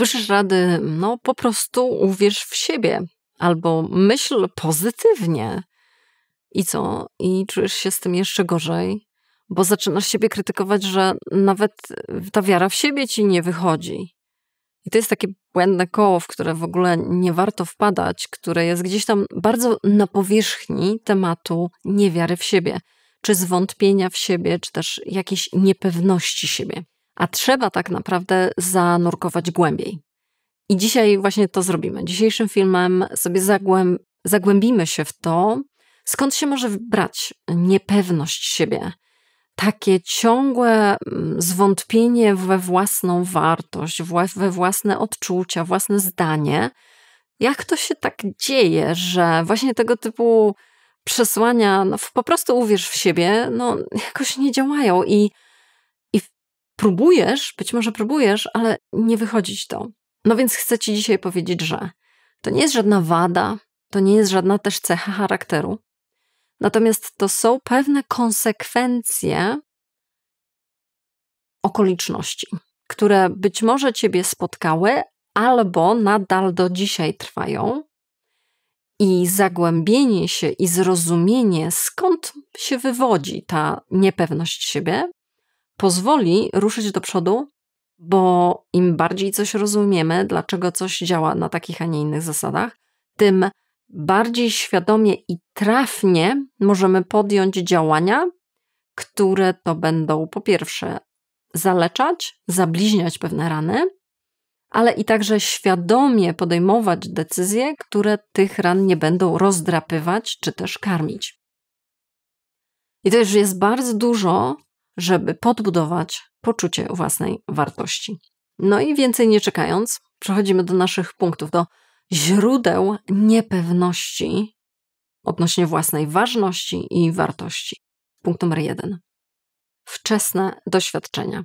Słyszysz rady, no po prostu uwierz w siebie albo myśl pozytywnie. I co? I czujesz się z tym jeszcze gorzej, bo zaczynasz siebie krytykować, że nawet ta wiara w siebie ci nie wychodzi. I to jest takie błędne koło, w które w ogóle nie warto wpadać, które jest gdzieś tam bardzo na powierzchni tematu niewiary w siebie, czy zwątpienia w siebie, czy też jakiejś niepewności siebie. A trzeba tak naprawdę zanurkować głębiej. I dzisiaj właśnie to zrobimy. Dzisiejszym filmem sobie zagłębimy się w to, skąd się może brać niepewność siebie. Takie ciągłe zwątpienie we własną wartość, we własne odczucia, własne zdanie. Jak to się tak dzieje, że właśnie tego typu przesłania, po prostu uwierz w siebie, jakoś nie działają i próbujesz, być może próbujesz, ale nie wychodzi ci to. No więc chcę ci dzisiaj powiedzieć, że to nie jest żadna wada, to nie jest żadna też cecha charakteru. Natomiast to są pewne konsekwencje okoliczności, które być może ciebie spotkały albo nadal do dzisiaj trwają i zagłębienie się i zrozumienie, skąd się wywodzi ta niepewność siebie, pozwoli ruszyć do przodu, bo im bardziej coś rozumiemy, dlaczego coś działa na takich, a nie innych zasadach, tym bardziej świadomie i trafnie możemy podjąć działania, które to będą po pierwsze zaleczać, zabliźniać pewne rany, ale i także świadomie podejmować decyzje, które tych ran nie będą rozdrapywać czy też karmić. I to już jest bardzo dużo, żeby podbudować poczucie własnej wartości. No i więcej nie czekając, przechodzimy do naszych punktów, do źródeł niepewności odnośnie własnej ważności i wartości. Punkt numer 1. Wczesne doświadczenia.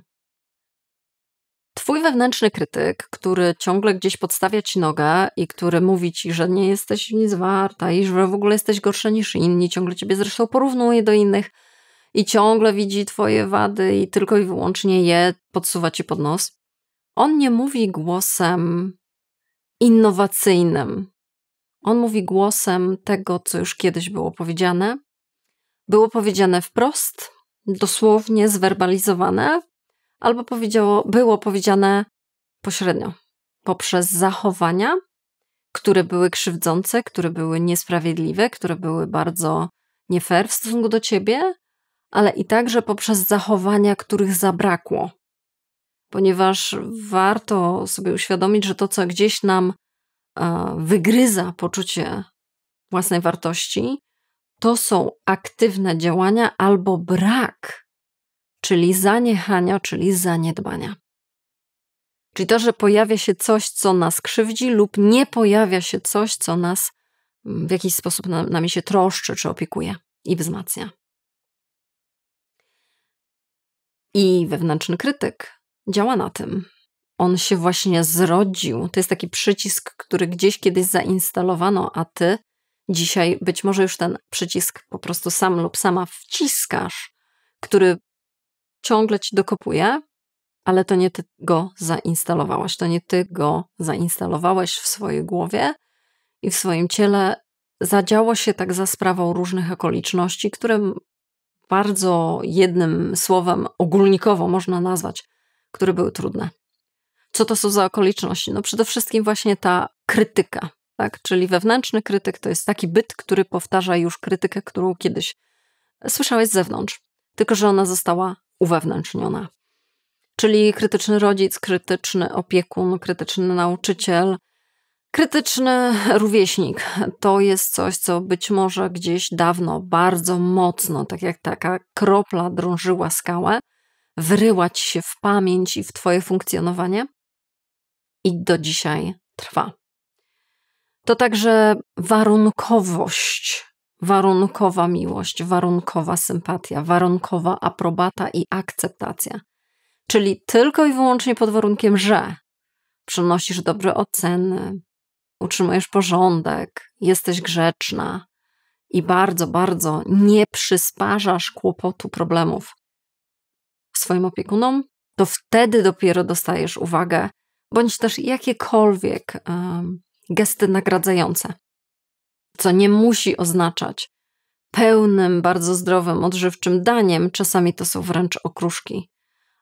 Twój wewnętrzny krytyk, który ciągle gdzieś podstawia ci nogę i który mówi ci, że nie jesteś nic warta i że w ogóle jesteś gorsza niż inni, ciągle ciebie zresztą porównuje do innych i ciągle widzi twoje wady i tylko i wyłącznie je podsuwa ci pod nos. On nie mówi głosem innowacyjnym. On mówi głosem tego, co już kiedyś było powiedziane. Było powiedziane wprost, dosłownie zwerbalizowane, albo było powiedziane pośrednio, poprzez zachowania, które były krzywdzące, które były niesprawiedliwe, które były bardzo nie fair w stosunku do ciebie, ale i także poprzez zachowania, których zabrakło. Ponieważ warto sobie uświadomić, że to, co gdzieś nam wygryza poczucie własnej wartości, to są aktywne działania albo brak, czyli zaniechania, czyli zaniedbania. Czyli to, że pojawia się coś, co nas krzywdzi, lub nie pojawia się coś, co nas w jakiś sposób nami się troszczy, czy opiekuje i wzmacnia. I wewnętrzny krytyk działa na tym. On się właśnie zrodził. To jest taki przycisk, który gdzieś kiedyś zainstalowano, a ty dzisiaj być może już ten przycisk po prostu sam lub sama wciskasz, który ciągle ci dokopuje, ale to nie ty go zainstalowałaś, to nie ty go zainstalowałeś w swojej głowie i w swoim ciele. Zadziało się tak za sprawą różnych okoliczności, które bardzo jednym słowem ogólnikowo można nazwać, które były trudne. Co to są za okoliczności? No przede wszystkim właśnie ta krytyka, tak? Czyli wewnętrzny krytyk to jest taki byt, który powtarza już krytykę, którą kiedyś słyszałeś z zewnątrz, tylko że ona została uwewnętrzniona. Czyli krytyczny rodzic, krytyczny opiekun, krytyczny nauczyciel, krytyczny rówieśnik. To jest coś, co być może gdzieś dawno, bardzo mocno, tak jak taka kropla drążyła skałę, wryła ci się w pamięć i w twoje funkcjonowanie i do dzisiaj trwa. To także warunkowość, warunkowa miłość, warunkowa sympatia, warunkowa aprobata i akceptacja. Czyli tylko i wyłącznie pod warunkiem, że przynosisz dobre oceny, utrzymujesz porządek, jesteś grzeczna i bardzo, bardzo nie przysparzasz kłopotu, problemów swoim opiekunom, to wtedy dopiero dostajesz uwagę, bądź też jakiekolwiek gesty nagradzające, co nie musi oznaczać pełnym, bardzo zdrowym, odżywczym daniem. Czasami to są wręcz okruszki.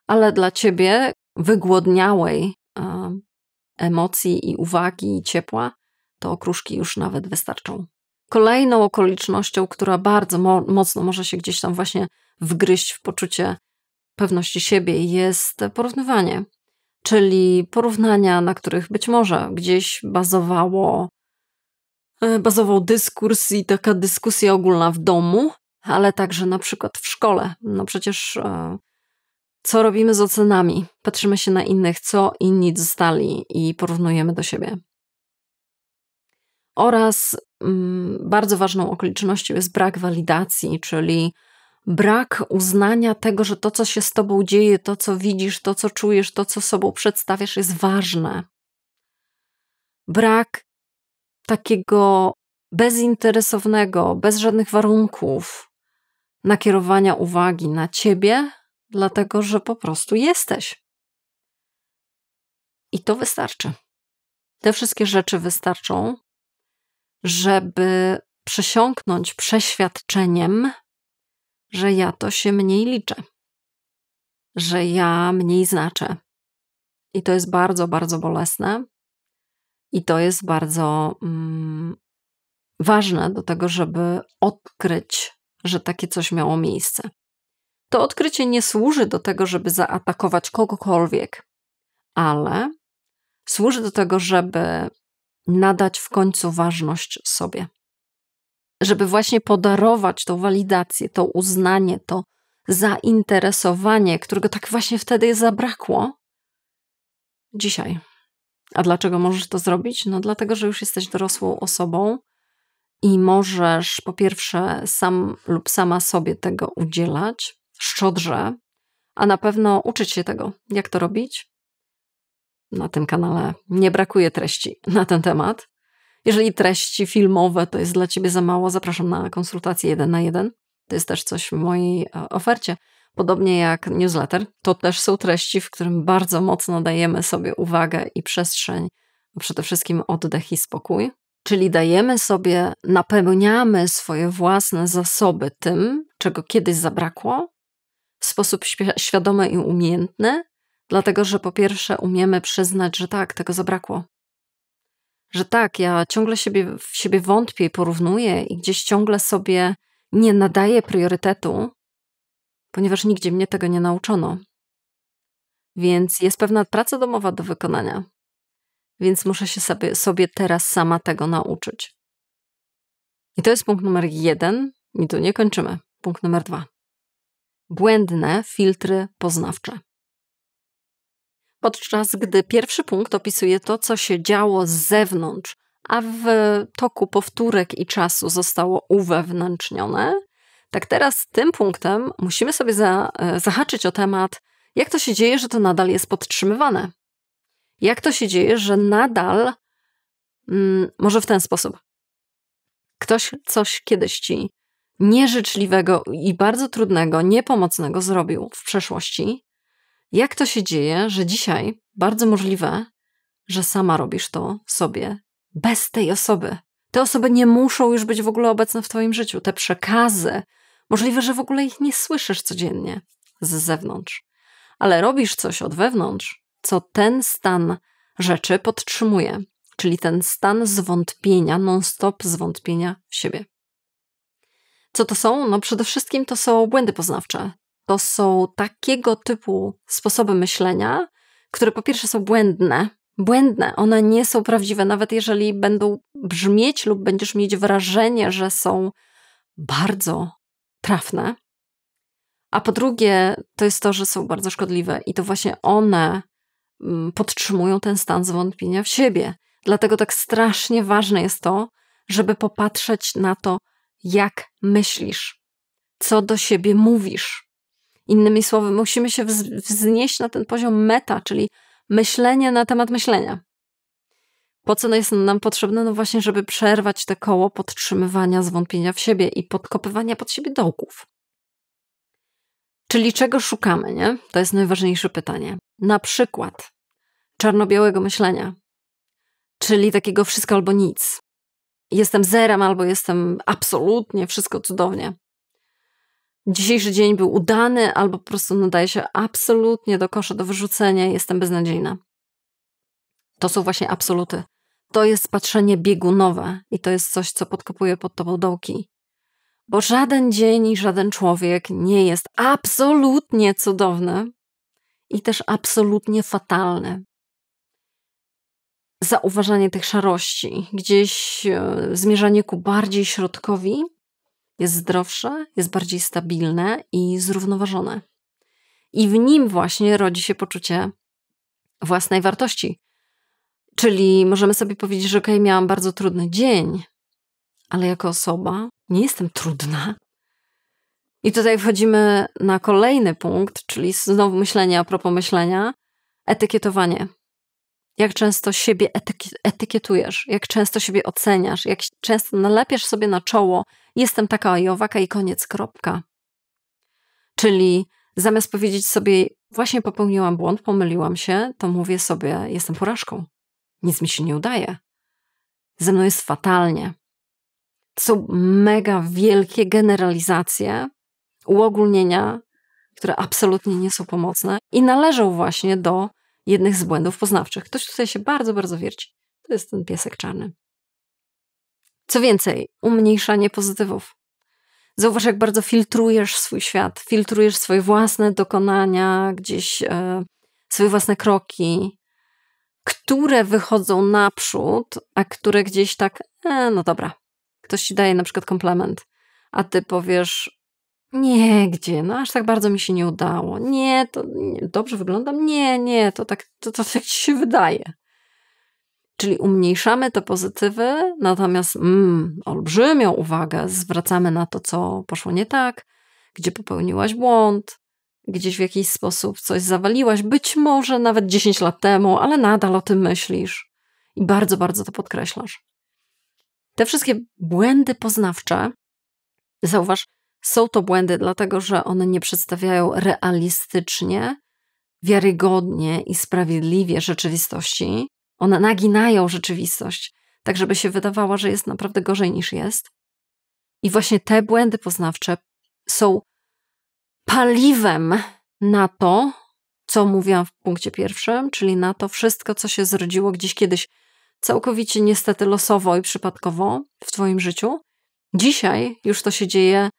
Ale dla ciebie, wygłodniałej emocji i uwagi i ciepła, to okruszki już nawet wystarczą. Kolejną okolicznością, która bardzo mocno może się gdzieś tam właśnie wgryźć w poczucie pewności siebie, jest porównywanie. Czyli porównania, na których być może gdzieś bazował dyskurs i taka dyskusja ogólna w domu, ale także na przykład w szkole. No przecież co robimy z ocenami? Patrzymy się na innych, co inni dostali i porównujemy do siebie. Oraz bardzo ważną okolicznością jest brak walidacji, czyli brak uznania tego, że to, co się z tobą dzieje, to, co widzisz, to, co czujesz, to, co sobą przedstawiasz, jest ważne. Brak takiego bezinteresownego, bez żadnych warunków nakierowania uwagi na ciebie, dlatego że po prostu jesteś. I to wystarczy. Te wszystkie rzeczy wystarczą, żeby przesiąknąć przeświadczeniem, że ja to się mniej liczę, że ja mniej znaczę. I to jest bardzo, bardzo bolesne i to jest bardzo ważne do tego, żeby odkryć, że takie coś miało miejsce. To odkrycie nie służy do tego, żeby zaatakować kogokolwiek, ale służy do tego, żeby nadać w końcu ważność sobie. Żeby właśnie podarować tą walidację, to uznanie, to zainteresowanie, którego tak właśnie wtedy zabrakło dzisiaj. A dlaczego możesz to zrobić? No dlatego, że już jesteś dorosłą osobą i możesz po pierwsze sam lub sama sobie tego udzielać szczodrze, a na pewno uczyć się tego, jak to robić. Na tym kanale nie brakuje treści na ten temat. Jeżeli treści filmowe to jest dla ciebie za mało, zapraszam na konsultację 1 na 1. To jest też coś w mojej ofercie. Podobnie jak newsletter, to też są treści, w którym bardzo mocno dajemy sobie uwagę i przestrzeń, przede wszystkim oddech i spokój. Czyli dajemy sobie, napełniamy swoje własne zasoby tym, czego kiedyś zabrakło, w sposób świadomy i umiejętny, dlatego że po pierwsze umiemy przyznać, że tak, tego zabrakło. Że tak, ja ciągle w siebie wątpię i porównuję i gdzieś ciągle sobie nie nadaję priorytetu, ponieważ nigdzie mnie tego nie nauczono. Więc jest pewna praca domowa do wykonania. Więc muszę się sobie teraz sama tego nauczyć. I to jest punkt numer 1 i tu nie kończymy. Punkt numer 2. Błędne filtry poznawcze. Podczas gdy pierwszy punkt opisuje to, co się działo z zewnątrz, a w toku powtórek i czasu zostało uwewnętrznione, tak teraz tym punktem musimy sobie zahaczyć o temat, jak to się dzieje, że to nadal jest podtrzymywane. Jak to się dzieje, że nadal, może w ten sposób, ktoś coś kiedyś ci nieżyczliwego i bardzo trudnego, niepomocnego zrobił w przeszłości. Jak to się dzieje, że dzisiaj bardzo możliwe, że sama robisz to sobie bez tej osoby. Te osoby nie muszą już być w ogóle obecne w twoim życiu. Te przekazy, możliwe, że w ogóle ich nie słyszysz codziennie z zewnątrz. Ale robisz coś od wewnątrz, co ten stan rzeczy podtrzymuje. Czyli ten stan zwątpienia, non-stop zwątpienia w siebie. Co to są? No przede wszystkim to są błędy poznawcze. To są takiego typu sposoby myślenia, które po pierwsze są błędne, one nie są prawdziwe, nawet jeżeli będą brzmieć lub będziesz mieć wrażenie, że są bardzo trafne. A po drugie, to jest to, że są bardzo szkodliwe i to właśnie one podtrzymują ten stan zwątpienia w siebie. Dlatego tak strasznie ważne jest to, żeby popatrzeć na to, jak myślisz, co do siebie mówisz. Innymi słowy, musimy się wznieść na ten poziom meta, czyli myślenie na temat myślenia. Po co jest nam potrzebne? No właśnie, żeby przerwać te koło podtrzymywania zwątpienia w siebie i podkopywania pod siebie dołków. Czyli czego szukamy, nie? To jest najważniejsze pytanie. Na przykład, czarno-białego myślenia, czyli takiego wszystko albo nic. Jestem zerem albo jestem absolutnie, wszystko cudownie. Dzisiejszy dzień był udany albo po prostu nadaje się absolutnie do kosza, do wyrzucenia, jestem beznadziejna. To są właśnie absoluty. To jest patrzenie biegunowe i to jest coś, co podkopuje pod tobą dołki. Bo żaden dzień i żaden człowiek nie jest absolutnie cudowny i też absolutnie fatalny. Zauważanie tych szarości, gdzieś zmierzanie ku bardziej środkowi jest zdrowsze, jest bardziej stabilne i zrównoważone. I w nim właśnie rodzi się poczucie własnej wartości. Czyli możemy sobie powiedzieć, że okej, miałam bardzo trudny dzień, ale jako osoba nie jestem trudna. I tutaj wchodzimy na kolejny punkt, czyli znowu myślenie a propos myślenia, etykietowanie. Jak często siebie etykietujesz, jak często siebie oceniasz, jak często nalepiasz sobie na czoło, jestem taka i owaka i koniec, kropka. Czyli zamiast powiedzieć sobie, właśnie popełniłam błąd, pomyliłam się, to mówię sobie, jestem porażką. Nic mi się nie udaje. Ze mną jest fatalnie. To są mega wielkie generalizacje, uogólnienia, które absolutnie nie są pomocne i należą właśnie do jednych z błędów poznawczych. Ktoś tutaj się bardzo, bardzo wierci. To jest ten piesek czarny. Co więcej, umniejszanie pozytywów. Zauważ, jak bardzo filtrujesz swój świat, filtrujesz swoje własne dokonania, gdzieś swoje własne kroki, które wychodzą naprzód, a które gdzieś tak, no dobra, ktoś ci daje na przykład komplement, a ty powiesz, nie, gdzie, no aż tak bardzo mi się nie udało, nie, to nie, dobrze wyglądam, nie, to tak ci się wydaje. Czyli umniejszamy te pozytywy, natomiast olbrzymią uwagę zwracamy na to, co poszło nie tak, gdzie popełniłaś błąd, gdzieś w jakiś sposób coś zawaliłaś, być może nawet 10 lat temu, ale nadal o tym myślisz i bardzo, bardzo to podkreślasz. Te wszystkie błędy poznawcze, zauważ, są to błędy dlatego, że one nie przedstawiają realistycznie, wiarygodnie i sprawiedliwie rzeczywistości. One naginają rzeczywistość, tak żeby się wydawała, że jest naprawdę gorzej niż jest. I właśnie te błędy poznawcze są paliwem na to, co mówiłam w punkcie pierwszym, czyli na to wszystko, co się zrodziło gdzieś kiedyś całkowicie niestety losowo i przypadkowo w twoim życiu. Dzisiaj już to się dzieje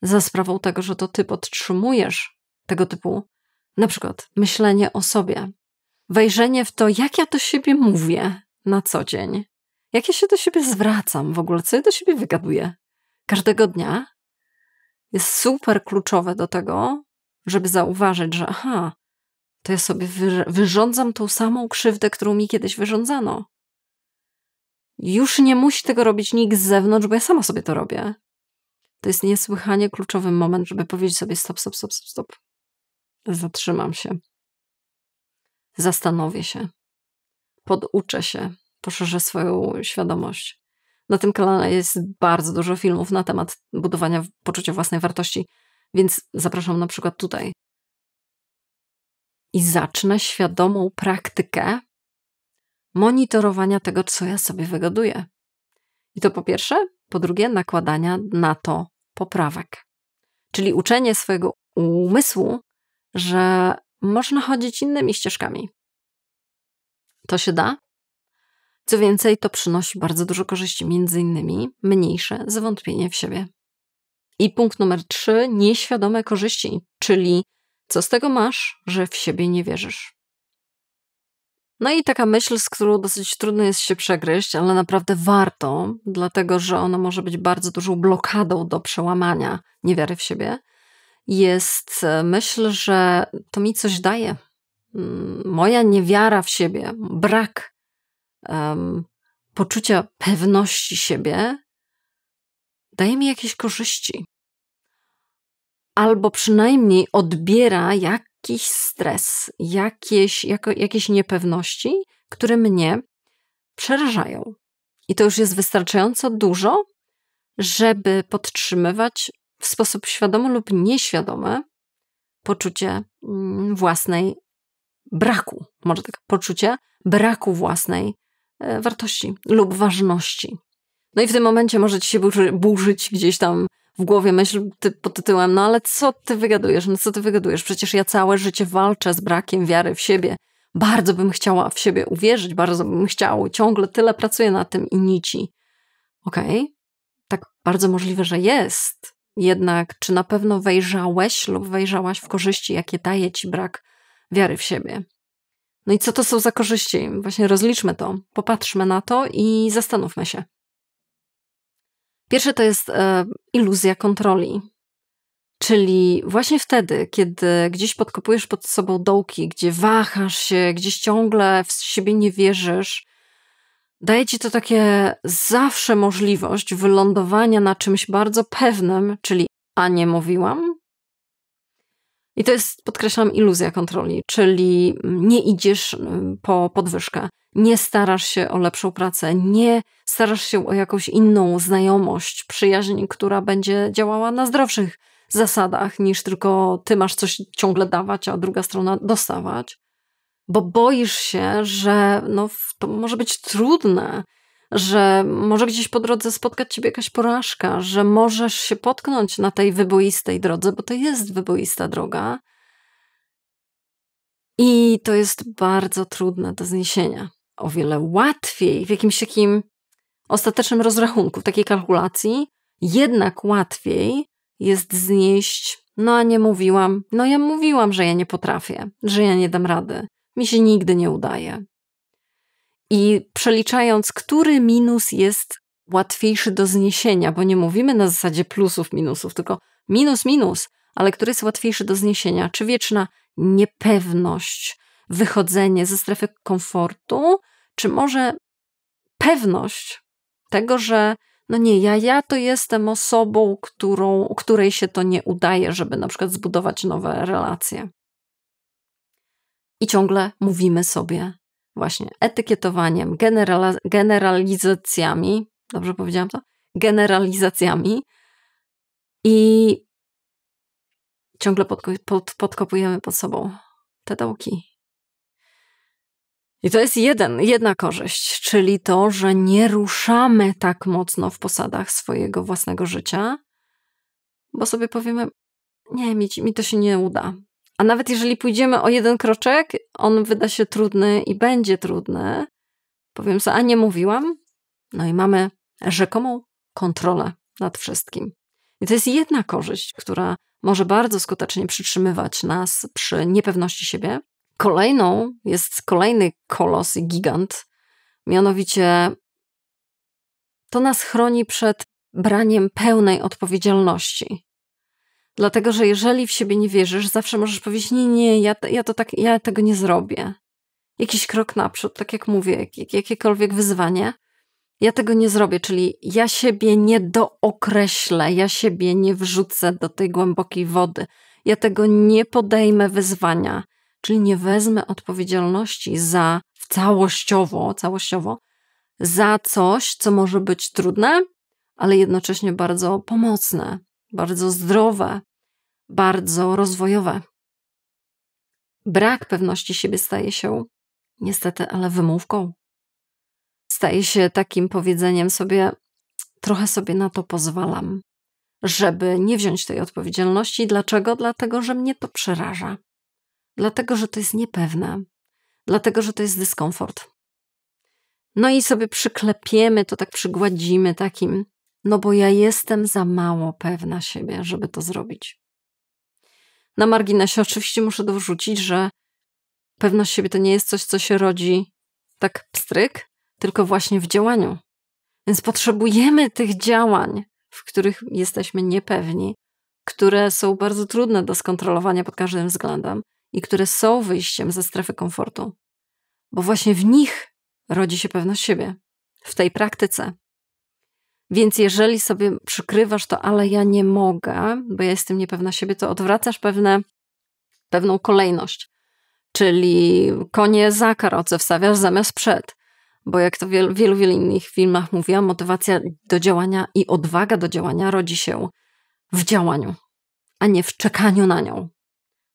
za sprawą tego, że to ty podtrzymujesz tego typu na przykład myślenie o sobie. Wejrzenie w to, jak ja do siebie mówię na co dzień. Jak ja się do siebie zwracam w ogóle, co ja do siebie wygaduję. Każdego dnia jest super kluczowe do tego, żeby zauważyć, że to ja sobie wyrządzam tą samą krzywdę, którą mi kiedyś wyrządzano. Już nie musi tego robić nikt z zewnątrz, bo ja sama sobie to robię. To jest niesłychanie kluczowy moment, żeby powiedzieć sobie stop. Zatrzymam się. Zastanowię się. Poduczę się. Poszerzę swoją świadomość. Na tym kanale jest bardzo dużo filmów na temat budowania poczucia własnej wartości, więc zapraszam na przykład tutaj. I zacznę świadomą praktykę monitorowania tego, co ja sobie wygaduję. I to po pierwsze. Po drugie, nakładania na to poprawek. Czyli uczenie swojego umysłu, że można chodzić innymi ścieżkami. To się da. Co więcej, to przynosi bardzo dużo korzyści, między innymi mniejsze zwątpienie w siebie. I punkt numer 3, nieświadome korzyści, czyli co z tego masz, że w siebie nie wierzysz. No i taka myśl, z którą dosyć trudno jest się przegryźć, ale naprawdę warto, dlatego że ona może być bardzo dużą blokadą do przełamania niewiary w siebie, jest myśl, że to mi coś daje. Moja niewiara w siebie, brak poczucia pewności siebie daje mi jakieś korzyści. Albo przynajmniej odbiera jakiś stres, jakieś niepewności, które mnie przerażają. I to już jest wystarczająco dużo, żeby podtrzymywać w sposób świadomy lub nieświadomy poczucie własnej braku, może tak, poczucie braku własnej wartości lub ważności. No i w tym momencie może ci się burzyć gdzieś tam w głowie myśl pod tytułem, no ale co ty wygadujesz, przecież ja całe życie walczę z brakiem wiary w siebie. Bardzo bym chciała w siebie uwierzyć, bardzo bym chciała, ciągle tyle pracuję nad tym i nici. Okej, tak bardzo możliwe, że jest. Jednak czy na pewno wejrzałeś lub wejrzałaś w korzyści, jakie daje ci brak wiary w siebie? No i co to są za korzyści? Właśnie rozliczmy to, popatrzmy na to i zastanówmy się. Pierwsze to jest iluzja kontroli. Czyli właśnie wtedy, kiedy gdzieś podkopujesz pod sobą dołki, gdzie wahasz się, gdzieś ciągle w siebie nie wierzysz, daje ci to takie zawsze możliwość wylądowania na czymś bardzo pewnym, czyli a nie mówiłam? I to jest, podkreślam, iluzja kontroli, czyli nie idziesz po podwyżkę, nie starasz się o lepszą pracę, nie starasz się o jakąś inną znajomość, przyjaźń, która będzie działała na zdrowszych zasadach, niż tylko ty masz coś ciągle dawać, a druga strona dostawać, bo boisz się, że to może być trudne, że może gdzieś po drodze spotkać ciebie jakaś porażka, że możesz się potknąć na tej wyboistej drodze, bo to jest wyboista droga i to jest bardzo trudne do zniesienia. O wiele łatwiej w jakimś takim ostatecznym rozrachunku, w takiej kalkulacji, jednak łatwiej jest znieść, a nie mówiłam, ja mówiłam, że ja nie potrafię, że ja nie dam rady, mi się nigdy nie udaje. I przeliczając, który minus jest łatwiejszy do zniesienia, bo nie mówimy na zasadzie plusów, minusów, tylko minus, ale który jest łatwiejszy do zniesienia, czy wieczna niepewność, wychodzenie ze strefy komfortu, czy może pewność tego, że ja to jestem osobą, której się to nie udaje, żeby na przykład zbudować nowe relacje. I ciągle mówimy sobie właśnie etykietowaniem, generalizacjami, dobrze powiedziałam to? Generalizacjami i ciągle podkopujemy pod sobą te dołki. I to jest jedna korzyść, czyli to, że nie ruszamy tak mocno w posadach swojego własnego życia, bo sobie powiemy, nie, mi to się nie uda. A nawet jeżeli pójdziemy o jeden kroczek, on wyda się trudny i będzie trudny, powiem sobie, a nie mówiłam, i mamy rzekomą kontrolę nad wszystkim. I to jest jedna korzyść, która może bardzo skutecznie przytrzymywać nas przy niepewności siebie. Kolejną jest kolejny kolos i gigant, mianowicie to nas chroni przed braniem pełnej odpowiedzialności. Dlatego, że jeżeli w siebie nie wierzysz, zawsze możesz powiedzieć, nie, ja tego nie zrobię. Jakiś krok naprzód, tak jak mówię, jakiekolwiek wyzwanie, ja tego nie zrobię, czyli ja siebie nie dookreślę, ja siebie nie wrzucę do tej głębokiej wody, ja tego nie podejmę wyzwania, czyli nie wezmę odpowiedzialności za całościowo za coś, co może być trudne, ale jednocześnie bardzo pomocne, bardzo zdrowe, bardzo rozwojowe. Brak pewności siebie staje się niestety, ale wymówką. Staje się takim powiedzeniem sobie, trochę sobie na to pozwalam, żeby nie wziąć tej odpowiedzialności. Dlaczego? Dlatego, że mnie to przeraża. Dlatego, że to jest niepewne. Dlatego, że to jest dyskomfort. I sobie przyklepiemy to, tak przygładzimy takim, bo ja jestem za mało pewna siebie, żeby to zrobić. Na marginesie oczywiście muszę dorzucić, że pewność siebie to nie jest coś, co się rodzi tak pstryk, tylko właśnie w działaniu. Więc potrzebujemy tych działań, w których jesteśmy niepewni, które są bardzo trudne do skontrolowania pod każdym względem i które są wyjściem ze strefy komfortu. Bo właśnie w nich rodzi się pewność siebie, w tej praktyce. Więc jeżeli sobie przykrywasz to, ale ja nie mogę, bo ja jestem niepewna siebie, to odwracasz pewną kolejność. Czyli konie za karocę wstawiasz zamiast przed. Bo jak to w wielu innych filmach mówiłam, motywacja do działania i odwaga do działania rodzi się w działaniu, a nie w czekaniu na nią.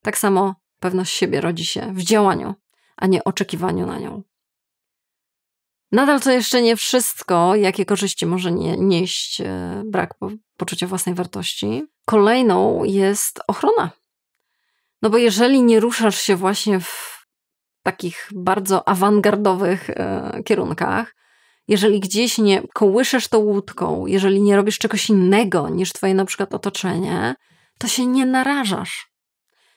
Tak samo pewność siebie rodzi się w działaniu, a nie oczekiwaniu na nią. Nadal to jeszcze nie wszystko, jakie korzyści może nieść brak poczucia własnej wartości. Kolejną jest ochrona. No bo jeżeli nie ruszasz się właśnie w takich bardzo awangardowych kierunkach, jeżeli gdzieś nie kołyszesz tą łódką, jeżeli nie robisz czegoś innego niż twoje na przykład otoczenie, to się nie narażasz.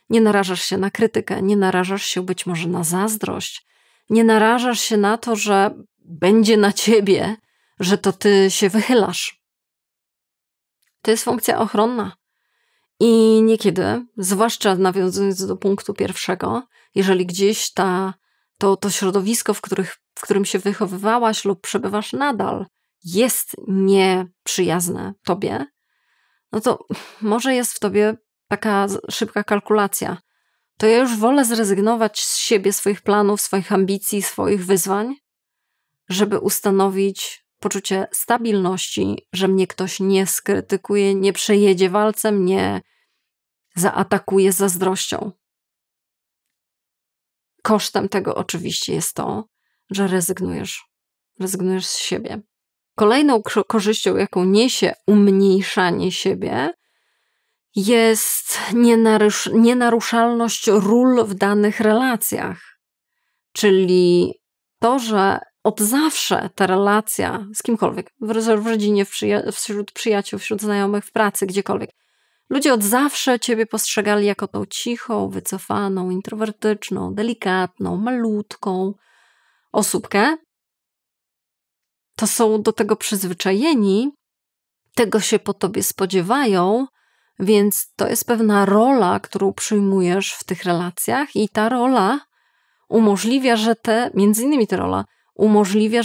Nie narażasz się na krytykę, nie narażasz się być może na zazdrość, nie narażasz się na to, że będzie na ciebie, że to ty się wychylasz. To jest funkcja ochronna. I niekiedy, zwłaszcza nawiązując do punktu pierwszego, jeżeli gdzieś to środowisko, w którym się wychowywałaś lub przebywasz nadal, jest nieprzyjazne tobie, no to może jest w tobie taka szybka kalkulacja. To ja już wolę zrezygnować z siebie, swoich planów, swoich ambicji, swoich wyzwań, żeby ustanowić poczucie stabilności, że mnie ktoś nie skrytykuje, nie przejedzie walcem, nie zaatakuje zazdrością. Kosztem tego oczywiście jest to, że rezygnujesz z siebie. Kolejną korzyścią, jaką niesie umniejszanie siebie, jest nienaruszalność ról w danych relacjach. Czyli to, że od zawsze ta relacja z kimkolwiek, w rodzinie, wśród przyjaciół, wśród znajomych, w pracy, gdziekolwiek, ludzie od zawsze ciebie postrzegali jako tą cichą, wycofaną, introwertyczną, delikatną, malutką osóbkę. To są do tego przyzwyczajeni, tego się po tobie spodziewają, więc to jest pewna rola, którą przyjmujesz w tych relacjach i ta rola umożliwia, między innymi ta rola umożliwia,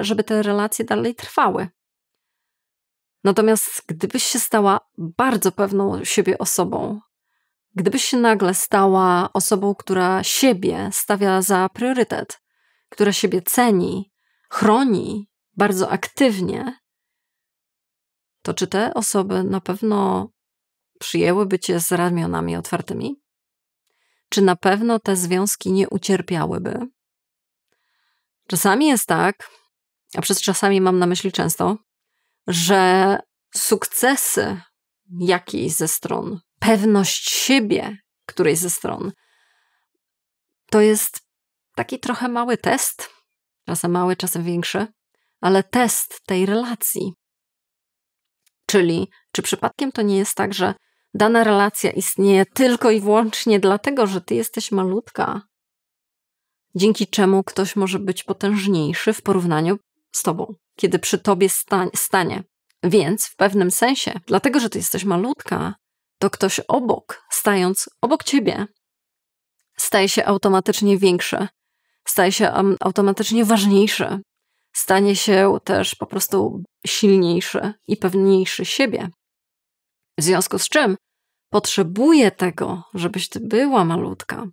żeby te relacje dalej trwały. Natomiast gdybyś się stała bardzo pewną siebie osobą, gdybyś się nagle stała osobą, która siebie stawia za priorytet, która siebie ceni, chroni bardzo aktywnie, to czy te osoby na pewno przyjęłyby cię z ramionami otwartymi? Czy na pewno te związki nie ucierpiałyby? Czasami jest tak, a przez czasami mam na myśli często, że sukcesy jakiejś ze stron, pewność siebie którejś ze stron, to jest taki trochę mały test, czasem mały, czasem większy, ale test tej relacji. Czyli czy przypadkiem to nie jest tak, że dana relacja istnieje tylko i wyłącznie dlatego, że ty jesteś malutka, dzięki czemu ktoś może być potężniejszy w porównaniu z tobą, kiedy przy tobie stanie. Więc w pewnym sensie, dlatego, że ty jesteś malutka, to ktoś stając obok ciebie, staje się automatycznie większy, staje się automatycznie ważniejszy, stanie się też po prostu silniejszy i pewniejszy siebie. W związku z czym potrzebuje tego, żebyś ty była malutka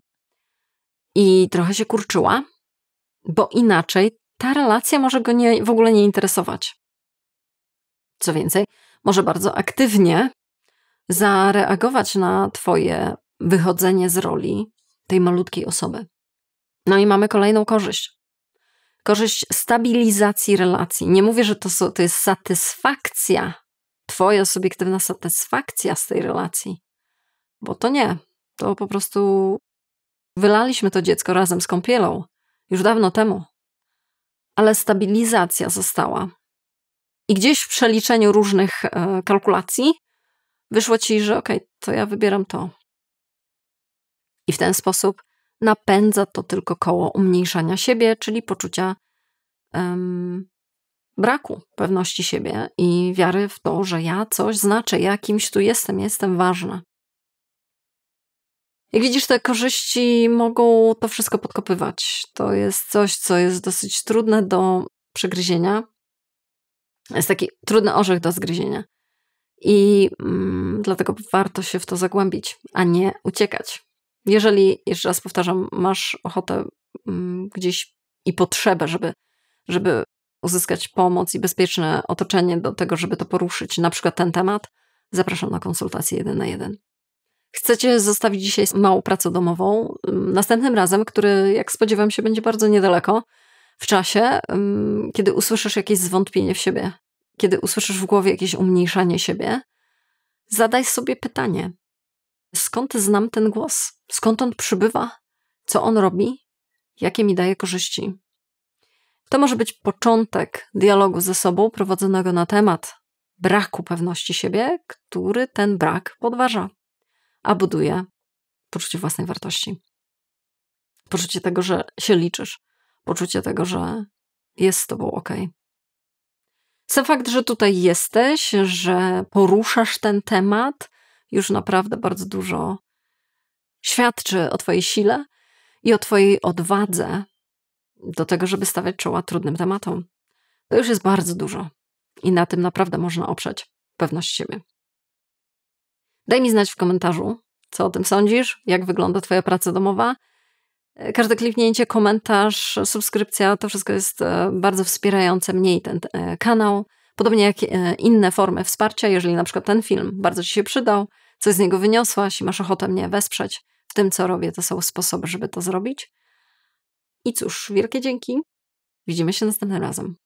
i trochę się kurczyła, bo inaczej ta relacja może go w ogóle nie interesować. Co więcej, może bardzo aktywnie zareagować na twoje wychodzenie z roli tej malutkiej osoby. No i mamy kolejną korzyść. Korzyść stabilizacji relacji. Nie mówię, że to jest satysfakcja, twoja subiektywna satysfakcja z tej relacji, bo to nie. To po prostu wylaliśmy to dziecko razem z kąpielą już dawno temu. Ale stabilizacja została. I gdzieś w przeliczeniu różnych kalkulacji wyszło ci, że okej, to ja wybieram to. I w ten sposób napędza to tylko koło umniejszania siebie, czyli poczucia braku pewności siebie i wiary w to, że ja coś znaczę, ja kimś tu jestem ważna. Jak widzisz, te korzyści mogą to wszystko podkopywać. To jest coś, co jest dosyć trudne do przegryzienia. Jest taki trudny orzech do zgryzienia. I dlatego warto się w to zagłębić, a nie uciekać. Jeżeli, jeszcze raz powtarzam, masz ochotę gdzieś i potrzebę, żeby uzyskać pomoc i bezpieczne otoczenie do tego, żeby to poruszyć, na przykład ten temat, zapraszam na konsultację 1 na 1. Chcecie zostawić dzisiaj małą pracę domową. Następnym razem, który jak spodziewam się będzie bardzo niedaleko w czasie, kiedy usłyszysz jakieś zwątpienie w siebie, kiedy usłyszysz w głowie jakieś umniejszanie siebie, zadaj sobie pytanie. Skąd znam ten głos? Skąd on przybywa? Co on robi? Jakie mi daje korzyści? To może być początek dialogu ze sobą prowadzonego na temat braku pewności siebie, który ten brak podważa, a buduje poczucie własnej wartości. Poczucie tego, że się liczysz. Poczucie tego, że jest z tobą okej. Sam fakt, że tutaj jesteś, że poruszasz ten temat, już naprawdę bardzo dużo świadczy o twojej sile i o twojej odwadze do tego, żeby stawiać czoła trudnym tematom. To już jest bardzo dużo i na tym naprawdę można oprzeć pewność siebie. Daj mi znać w komentarzu, co o tym sądzisz, jak wygląda twoja praca domowa. Każde kliknięcie, komentarz, subskrypcja, to wszystko jest bardzo wspierające mnie i ten kanał. Podobnie jak inne formy wsparcia, jeżeli na przykład ten film bardzo ci się przydał, coś z niego wyniosłaś i masz ochotę mnie wesprzeć w tym, co robię, to są sposoby, żeby to zrobić. I cóż, wielkie dzięki. Widzimy się następnym razem.